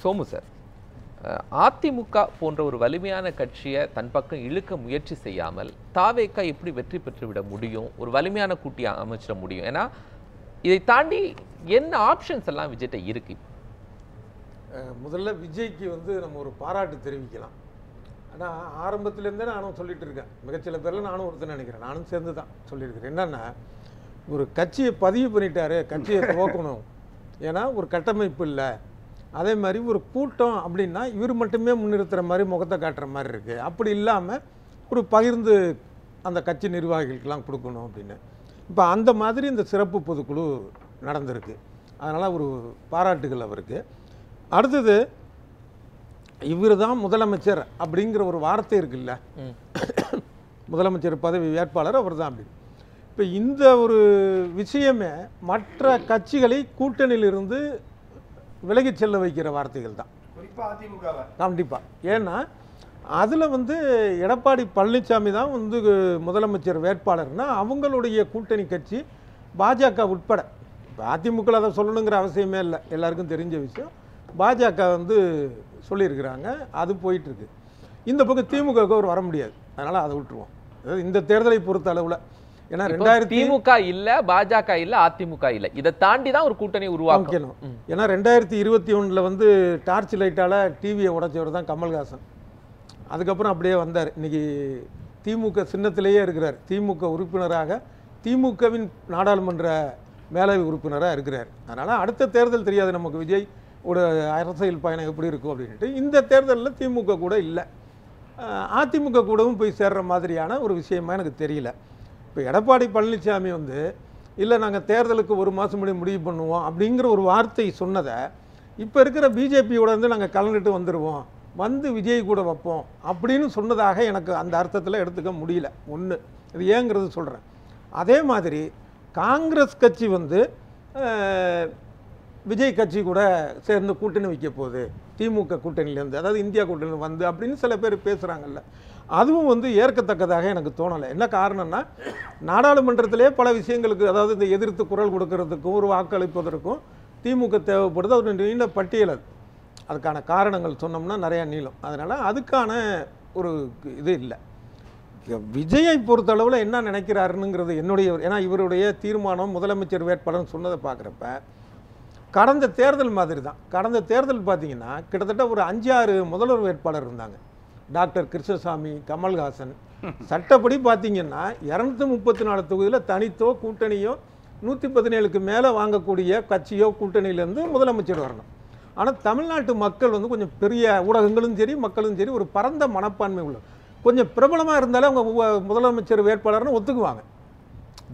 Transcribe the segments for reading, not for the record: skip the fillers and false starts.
Somu sir, AIADMK போன்ற ஒரு வலிமையான கட்சியை தன் பக்கம் இழுக்க முயற்சி செய்யாமல் தாவேக்கா எப்படி வெற்றி பெற்றுவிட முடியும், ஒரு வலிமையான கூட்டி அமைச்சிட முடியும்? ஏன்னா இதை தாண்டி என்ன ஆப்ஷன்ஸ் எல்லாம் விஜய்கிட்ட இருக்கு? முதல்ல விஜய்க்கு வந்து நம்ம ஒரு பாராட்டு தெரிவிக்கலாம். ஆனால் ஆரம்பத்துலேருந்தே நானும் சொல்லிட்டு இருக்கேன், மிகச்சில பேரில் நானும் ஒருத்தர் நினைக்கிறேன், நானும் சேர்ந்து தான் சொல்லியிருக்கிறேன். என்னென்னா, ஒரு கட்சியை பதிவு பண்ணிட்டாரு, கட்சியை துவக்கணும், ஏன்னா ஒரு கட்டமைப்பு இல்லை, அதே மாதிரி ஒரு கூட்டம் அப்படின்னா இவர் மட்டுமே முன்னிறுத்துகிற மாதிரி முகத்தை காட்டுற மாதிரி இருக்குது, அப்படி இல்லாமல் ஒரு பகிர்ந்து அந்த கட்சி நிர்வாகிகளுக்கெல்லாம் கொடுக்கணும் அப்படின்னு. இப்போ அந்த மாதிரி இந்த சிறப்பு பொதுக்குழு நடந்திருக்கு. அதனால் ஒரு பாராட்டுகள் அவருக்கு. அடுத்தது, இவர் தான் முதலமைச்சர் அப்படிங்கிற ஒரு வார்த்தை இருக்குல்ல, முதலமைச்சர் பதவி வேட்பாளர் அவர் தான் அப்படி. இப்போ இந்த ஒரு விஷயமே மற்ற கட்சிகளை கூட்டணியிலிருந்து விலகி செல்ல வைக்கிற வார்த்தைகள் தான் கண்டிப்பாக. ஏன்னா அதில் வந்து எடப்பாடி பழனிசாமி தான் வந்து முதலமைச்சர் வேட்பாளர்னா அவங்களுடைய கூட்டணி கட்சி பாஜக உட்பட, இப்போ அதிமுக அதை சொல்லணுங்கிற அவசியமே இல்லை, எல்லாருக்கும் தெரிஞ்ச விஷயம். பாஜக வந்து சொல்லியிருக்கிறாங்க, அது போயிட்டுருக்கு. இந்த பக்கம் திமுகவுக்கு அவர் வர முடியாது, அதனால் அதை விட்டுருவோம். அதாவது இந்த தேர்தலை பொறுத்த அளவில், ஏன்னா திமுக இல்ல, பாஜக இல்ல, அதிமுக இல்ல, இதை தாண்டி தான் ஒரு கூட்டணி உருவாக்கணும். ஏன்னா 2021 வந்து டார்ச் லைட்டால டிவியை உடைச்சவர் தான் கமல்ஹாசன். அதுக்கப்புறம் அப்படியே வந்தார். இன்னைக்கு திமுக சின்னத்திலேயே இருக்கிறார், திமுக உறுப்பினராக, திமுகவின் நாடாளுமன்ற மேலவை உறுப்பினராக இருக்கிறார். அதனால அடுத்த தேர்தல் தெரியாது நமக்கு விஜய் ஒரு அரசியல் பயணம் எப்படி இருக்கும் அப்படின்ட்டு. இந்த தேர்தலில் திமுக கூட இல்லை, அதிமுக கூடவும் போய் சேர்ற மாதிரியான ஒரு விஷயமா எனக்கு தெரியல. இப்போ எடப்பாடி பழனிசாமி வந்து இல்லை நாங்கள் தேர்தலுக்கு ஒரு மாதம் முடிவு பண்ணுவோம் அப்படிங்கிற ஒரு வார்த்தை சொன்னதை இப்போ இருக்கிற பிஜேபியோட வந்து நாங்கள் கலந்துட்டு வந்துடுவோம், வந்து விஜய் கூட வைப்போம் அப்படின்னு சொன்னதாக எனக்கு அந்த அர்த்தத்தில் எடுத்துக்க முடியல. ஒன்று இது ஏங்கிறது சொல்கிறேன். அதே மாதிரி காங்கிரஸ் கட்சி வந்து விஜய் கட்சி கூட சேர்ந்து கூட்டணி வைக்க போகுது, திமுக கூட்டணியிலேருந்து, அதாவது இந்தியா கூட்டணி வந்து அப்படின்னு சில பேர் பேசுகிறாங்கல்ல, அதுவும் வந்து ஏற்கத்தக்கதாக எனக்கு தோணலை. என்ன காரணம்னா, நாடாளுமன்றத்திலே பல விஷயங்களுக்கு, அதாவது இந்த எதிர்த்து குரல் கொடுக்கறதுக்கும் ஒரு வாக்களிப்பதற்கும் திமுக தேவைப்படுது. அது நீண்ட பட்டியல், அதுக்கான காரணங்கள் சொன்னோம்னா நிறையா நீளம். அதனால் அதுக்கான ஒரு இது இல்லை. விஜயை பொறுத்தளவில் என்ன நினைக்கிறாருங்கிறது என்னுடைய, ஏன்னா இவருடைய தீர்மானம் முதலமைச்சர் வேட்பாளர்னு சொன்னதை பார்க்குறப்ப கடந்த தேர்தல் மாதிரி தான். கடந்த தேர்தல் பார்த்தீங்கன்னா கிட்டத்தட்ட ஒரு 5-6 முதல்வர் வேட்பாளர் இருந்தாங்க. டாக்டர் கிருஷ்ணசாமி, கமல்ஹாசன். சட்டப்படி பார்த்தீங்கன்னா 234 தொகுதியில் தனித்தோ கூட்டணியோ 117க்கு மேலே வாங்கக்கூடிய கட்சியோ கூட்டணியிலேருந்து முதலமைச்சர் வரணும். ஆனால் தமிழ்நாட்டு மக்கள் வந்து கொஞ்சம் பெரிய ஊடகங்களும் சரி மக்களும் சரி ஒரு பரந்த மனப்பான்மை உள்ள, கொஞ்சம் பிரபலமாக இருந்தாலும் அவங்க முதலமைச்சர் வேட்பாளர்னு ஒத்துக்குவாங்க,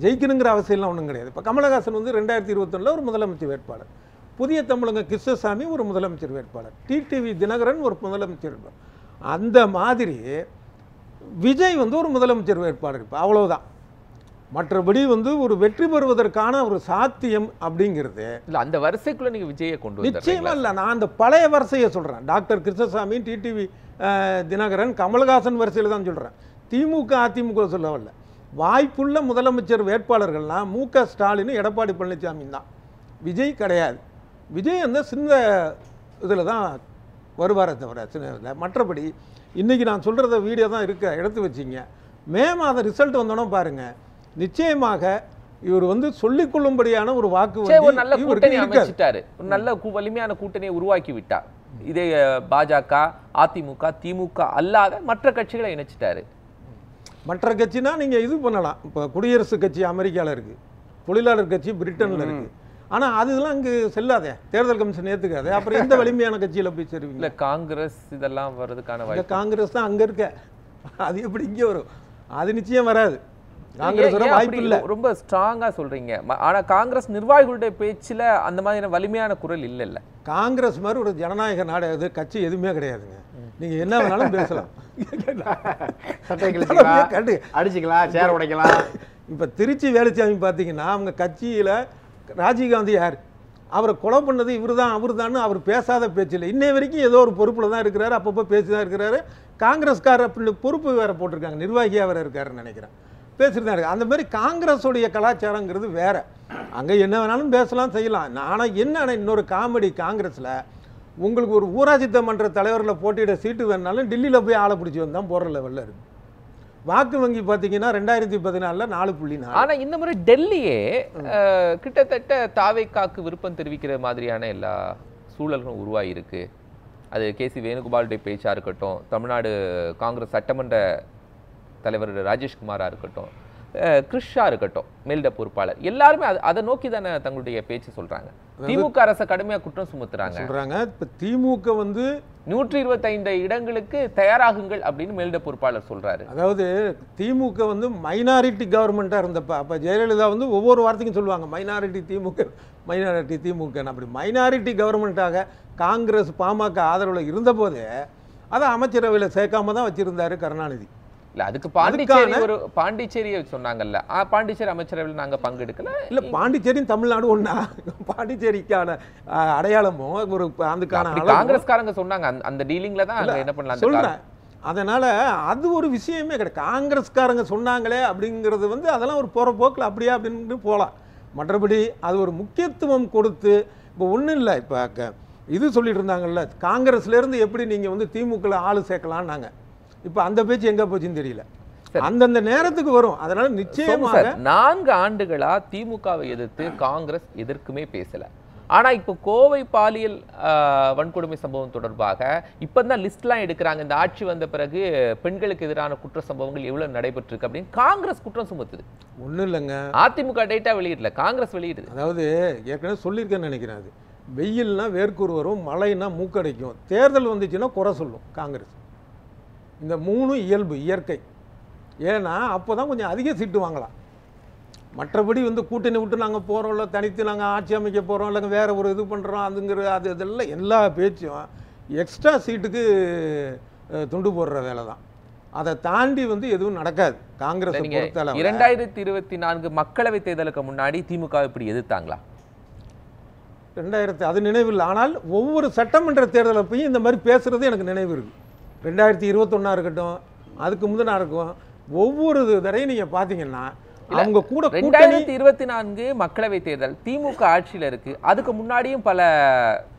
ஜெயிக்கணுங்கிற அவசியம்லாம் ஒன்றும் கிடையாது. இப்போ கமலஹாசன் வந்து 2021 ஒரு முதலமைச்சர் வேட்பாளர், புதிய தமிழங்க கிருஷ்ணசாமி ஒரு முதலமைச்சர் வேட்பாளர், டிடிவி தினகரன் ஒரு முதலமைச்சர் வேட்பாளர். அந்த மாதிரி விஜய் வந்து ஒரு முதலமைச்சர் வேட்பாளர். இப்போ அவ்வளவுதான். மற்றபடி வந்து ஒரு வெற்றி பெறுவதற்கான ஒரு சாத்தியம் அப்படிங்கிறது இல்லை. அந்த வரிசைக்குள்ள நீங்கள் விஜயை கொண்டு நிச்சயமா இல்லை. நான் அந்த பழைய வரிசையை சொல்கிறேன். டாக்டர் கிருஷ்ணசாமி, டிடிவி தினகரன், கமல்ஹாசன் வரிசையில் தான் சொல்கிறேன். திமுக அதிமுக சொல்லவில்லை. வாய்ப்புள்ள முதலமைச்சர் வேட்பாளர்கள்லாம் மு.க. ஸ்டாலின், எடப்பாடி பழனிசாமி தான், விஜய் கிடையாது. விஜய் அந்த சின்ன இதில் தான் வருவாரே தவிர சின்ன இதில். மற்றபடி இன்றைக்கி நான் சொல்கிறத வீடியோ தான் இருக்க, எடுத்து வச்சிங்க. மே மாதம் ரிசல்ட் வந்தோன்னா பாருங்கள், நிச்சயமாக இவர் வந்து சொல்லிக்கொள்ளும்படியான ஒரு வாக்கு ஒரு நல்ல கூட்டணி அமைச்சிட்டாரு, ஒரு நல்ல வலிமையான கூட்டணியை உருவாக்கி விட்டார். இதே பாஜக, அதிமுக, திமுக அல்லாத மற்ற கட்சிகளை இணைச்சிட்டாரு. மற்ற கட்சினா நீங்கள் இது பண்ணலாம். இப்போ குடியரசுக் கட்சி அமெரிக்காவில் இருக்குது, தொழிலாளர் கட்சி பிரிட்டனில் இருக்குது. ஆனால் அதெல்லாம் இங்கே செல்லாதே, தேர்தல் கமிஷன் ஏற்றுக்காது. அப்புறம் எந்த வலிமையான கட்சியில் போய் சேருவீங்க? இல்லை, காங்கிரஸ் இதெல்லாம் வர்றதுக்கான வாய்ப்பு. காங்கிரஸ் தான் அங்கே இருக்க, அது எப்படி இங்கே வரும்? அது நிச்சயம் வராது. காங்கிரஸ் வாய்ப்பு இல்லை. ரொம்ப ஸ்ட்ராங்காக சொல்கிறீங்க. ஆனால் காங்கிரஸ் நிர்வாகிகளுடைய பேச்சில் அந்த மாதிரியான வலிமையான குரல் இல்லை. காங்கிரஸ் மாதிரி ஒரு ஜனநாயக நாடு அது கட்சி எதுவுமே கிடையாதுங்க. நீங்கள் என்ன வேணாலும் பேசலாம், அடிச்சுக்கலாம், சேர் உடைக்கலாம். இப்போ திருச்சி வேலுச்சாமி பார்த்தீங்கன்னா அவங்க கட்சியில் ராஜீவ்காந்தி யார், அவரை கொலை பண்ணது இவர் தான் அவர் தான், அவர் பேசாத பேச்சில்லை. இன்னை வரைக்கும் ஏதோ ஒரு பொறுப்பில் தான் இருக்கிறாரு, அப்பப்போ பேசி தான் இருக்கிறாரு. காங்கிரஸ்காரர் அப்படின்னு பொறுப்பு வேறு போட்டிருக்காங்க, நிர்வாகியாக வேறு இருக்காருன்னு நினைக்கிறேன், பேசிட்டு தான் இருக்கு. அந்த மாதிரி காங்கிரஸுடைய கலாச்சாரங்கிறது வேறு, அங்கே என்ன வேணாலும் பேசலாம் செய்யலாம். ஆனால் என்ன இன்னொரு காமெடி, காங்கிரஸில் உங்களுக்கு ஒரு ஊராட்சி மன்ற தலைவரில் போட்டியிட சீட்டு வேணாலும் டெல்லியில் போய் ஆளை பிடிச்சி வந்து தான் போகிற லெவலில் இருக்கு. வாக்கு வங்கி பார்த்தீங்கன்னா 2014 4.4. ஆனா இந்த முறை டெல்லியே கிட்டத்தட்ட தாவேக்காக்கு விருப்பம் தெரிவிக்கிற மாதிரியான எல்லா சூழல்களும் உருவாயிருக்கு. அது கேசி வேணுகோபாலுடைய பேச்சா இருக்கட்டும், தமிழ்நாடு காங்கிரஸ் சட்டமன்ற தலைவர் ராஜேஷ்குமாரா இருக்கட்டும், கிருஷ்ணா இருக்கட்டும், மேலிட பொறுப்பாளர், எல்லாருமே அதை நோக்கி தானே தங்களுடைய பேச்சு சொல்றாங்க. திமுக அரசை கடுமையா குற்றம் சுமத்துறாங்க. இப்ப திமுக வந்து 125 இடங்களுக்கு தயாராகுங்கள் அப்படின்னு மேலிட பொறுப்பாளர் சொல்றாரு. அதாவது திமுக வந்து மைனாரிட்டி கவர்மெண்ட்டாக இருந்தப்ப அப்போ ஜெயலலிதா வந்து ஒவ்வொரு வார்த்தைக்கும் சொல்லுவாங்க மைனாரிட்டி திமுக. அப்படி மைனாரிட்டி கவர்மெண்ட்டாக காங்கிரஸ் பாமக ஆதரவில் இருந்தபோதே அதை அமைச்சரவையில் சேர்க்காம தான் வச்சிருந்தாரு கருணாநிதி. இல்ல அதுக்கு பாண்டிச்சேரியை சொன்னாங்கல்ல, பாண்டிச்சேரி அமைச்சரவையில் நாங்க பங்கெடுக்கல. இல்ல பாண்டிச்சேரியும் தமிழ்நாடு ஒண்ணா? பாண்டிச்சேரிக்கான அடையாளமும் ஒரு அதுக்கான காங்கிரஸ்காரங்க சொன்னாங்க அந்த டீலிங்ல தான் என்ன பண்ணலாம் சொல்றேன். அதனால அது ஒரு விஷயமே கிடையாது. காங்கிரஸ்காரங்க சொன்னாங்களே அப்படிங்கிறது வந்து அதெல்லாம் ஒரு போற போக்கில் அப்படியே அப்படின்னு போகலாம். மற்றபடி அது ஒரு முக்கியத்துவம் கொடுத்து இப்போ ஒன்றும் இல்லை. இப்போ இது சொல்லிட்டு இருந்தாங்கல்ல, காங்கிரஸ்லேருந்து எப்படி நீங்கள் வந்து திமுக ஆளு சேர்க்கலான்னாங்க. இப்போ அந்த பேச்சு எங்கே போச்சுன்னு தெரியல. அந்தந்த நேரத்துக்கு வரும். அதனால நிச்சயமாக 4 ஆண்டுகளா திமுகவை எதிர்த்து காங்கிரஸ் எதற்குமே பேசல. ஆனா இப்போ கோவை பாலியல் வன்கொடுமை சம்பவம் தொடர்பாக இப்பதான் லிஸ்ட்லாம் எடுக்கிறாங்க. இந்த ஆட்சி வந்த பிறகு பெண்களுக்கு எதிரான குற்ற சம்பவங்கள் எவ்வளவு நடைபெற்றிருக்கு அப்படின்னு காங்கிரஸ் குற்றம் சுமத்துது. ஒன்றும் இல்லைங்க, அதிமுக டேட்டா வெளியிடல, காங்கிரஸ் வெளியிடுது. அதாவது ஏற்கனவே சொல்லியிருக்கேன்னு நினைக்கிறேன். அது வெயில்னா வேர்க்கூர் வரும், மழைன்னா மூக்கடைக்கும், தேர்தல் வந்துச்சுன்னா குறை சொல்லும் காங்கிரஸ். இந்த 3 இயல்பு இயற்கை. ஏன்னா அப்போ தான் கொஞ்சம் அதிக சீட்டு வாங்கலாம். மற்றபடி வந்து கூட்டணி விட்டு நாங்கள் போகிறோம், இல்லை தனித்து நாங்கள் ஆட்சி அமைக்க போகிறோம், இல்லைங்க வேறு ஒரு இது பண்ணுறோம் அதுங்கிற அது இதெல்லாம் எல்லா பேச்சும் எக்ஸ்ட்ரா சீட்டுக்கு துண்டு போடுற வேலை தான். அதை தாண்டி வந்து எதுவும் நடக்காது காங்கிரஸ் பொறுத்தளவு. 2024 மக்களவை தேர்தலுக்கு முன்னாடி திமுக இப்படி எதிர்த்தாங்களா? 2000 அது நினைவில். ஆனால் ஒவ்வொரு சட்டமன்ற தேர்தலை போய் இந்த மாதிரி பேசுறது எனக்கு நினைவு இருக்குது. 2021 இருக்கட்டும், அதுக்கு முந்தினா இருக்கும், ஒவ்வொரு தடையும் நீங்க பாத்தீங்கன்னா அவங்க கூட 2024 மக்களவை தேர்தல் திமுக ஆட்சியில் இருக்கு. அதுக்கு முன்னாடியும் பல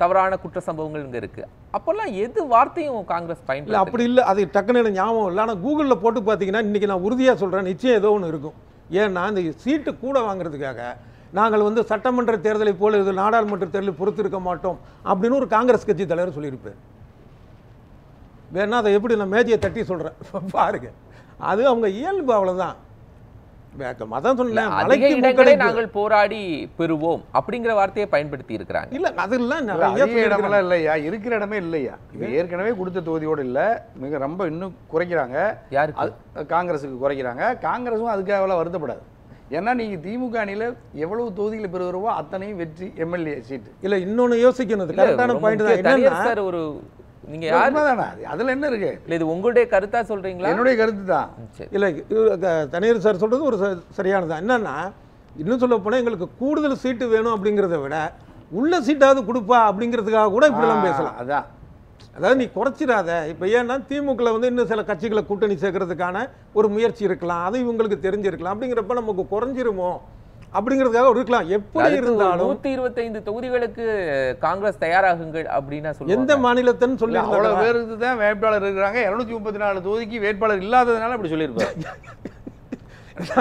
தவறான குற்ற சம்பவங்கள் இங்க இருக்கு. அப்பெல்லாம் எது வார்த்தையும் காங்கிரஸ் பயன்படுத்தல. அப்படி இல்லை, அது டக்குன்னு எனக்கு ஞாபகம் இல்லை. ஆனால் கூகுளில் போட்டு பார்த்தீங்கன்னா இன்னைக்கு நான் உறுதியாக சொல்கிறேன், நிச்சயம் ஏதோ ஒன்று இருக்கும். ஏன்னா இந்த சீட்டு கூட வாங்குறதுக்காக நாங்கள் வந்து சட்டமன்ற தேர்தலை போல இது நாடாளுமன்ற தேர்தலை பொறுத்திருக்க மாட்டோம் அப்படின்னு ஒரு காங்கிரஸ் கட்சி தலைவர் சொல்லியிருப்பார். வேணா அதை எப்படி நான் மேஜையை தட்டி சொல்கிறேன் பாருங்க. அது அவங்க இயல்பு, அவ்வளோதான். அதான் சொன்னேன், அதிக இடங்களை நாங்கள் போராடி பெறுவோம் அப்படிங்கிற வார்த்தையை பயன்படுத்தி இருக்கிறாங்க. இல்ல அதெல்லாம் நிறைய இடமெல்லாம் இல்லையா, இருக்கிற இடமே இல்லையா. ஏற்கனவே கொடுத்த தொகுதியோடு இல்லை, மிக ரொம்ப இன்னும் குறைக்கிறாங்க. யாருக்கு? காங்கிரஸுக்கு குறைக்கிறாங்க. காங்கிரஸும் அதுக்காக வருத்தப்படாது. ஏன்னா நீங்க திமுக அணியில எவ்வளவு தொகுதிகளை பெறுவோ அத்தனையும் வெற்றி எம்எல்ஏ சீட்டு. இல்ல இன்னொன்னு யோசிக்கணும், கரெக்டான பாயிண்ட் தான். என்னன்னா சார் ஒரு நீங்க யாருதானே அதுல என்ன இருக்கு? இல்ல இது உங்களுடைய கருத்தா சொல்றீங்களா? என்னுடைய கருத்து தான். இல்ல தனியார் சார் சொல்றது ஒரு சரியானதான். என்னன்னா இன்னும் சொல்ல போனா எங்களுக்கு கூடுதல் சீட்டு வேணும் அப்படிங்கிறத விட உள்ள சீட்டாவது கொடுப்பா அப்படிங்கிறதுக்காக கூட இப்படிலாம் பேசலாம். அதான், அதாவது நீ குறைச்சிடாத. இப்போ ஏன்னா திமுகவில் வந்து இன்னும் சில கட்சிகளை கூட்டணி சேர்க்கறதுக்கான ஒரு முயற்சி இருக்கலாம், அது இவங்களுக்கு தெரிஞ்சிருக்கலாம். அப்படிங்கிறப்ப நமக்கு குறைஞ்சிருமோ அப்படிங்கிறதுக்காக இருக்கலாம். எப்படி இருந்தாலும் 125 தொகுதிகளுக்கு காங்கிரஸ் தயாராகுங்கள் அப்படின்னா சொல்லுவாங்க. எந்த மாநிலத்தின்னு சொல்லி அவ்வளவு பேருக்கு தான் வேட்பாளர் இருக்கிறாங்க. 234 தொகுதிக்கு வேட்பாளர் இல்லாததுனால அப்படி சொல்லியிருப்பாங்க.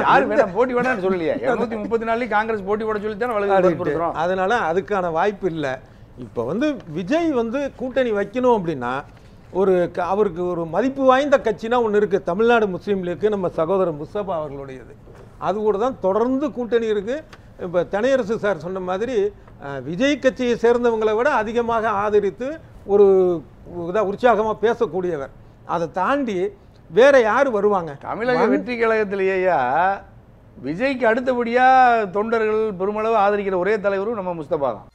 யாரு வேணாம் போட்டி வேணாம்னு சொல்லலையே, 234 காங்கிரஸ் போட்டி போட சொல்லி தான். அதனால அதுக்கான வாய்ப்பு இல்லை. இப்போ வந்து விஜய் வந்து கூட்டணி வைக்கணும் அப்படின்னா அவருக்கு ஒரு மதிப்பு வாய்ந்த கட்சினா ஒன்று இருக்குது. தமிழ்நாடு முஸ்லீம் லீக்கு நம்ம சகோதரர் முஸ்தபா அவர்களுடையது. அது கூட தான் தொடர்ந்து கூட்டணி இருக்குது. இப்போ தனியரசு சார் சொன்ன மாதிரி விஜய் கட்சியை சேர்ந்தவங்களை விட அதிகமாக ஆதரித்து ஒரு இதாக உற்சாகமாக பேசக்கூடியவர். அதை தாண்டி வேற யார் வருவாங்க? தமிழக வெற்றி கழகத்திலேயா விஜய்க்கு அடுத்தபடியா தொண்டர்கள் பெருமளவு ஆதரிக்கிற ஒரே தலைவரும் நம்ம முஸ்தபா தான்.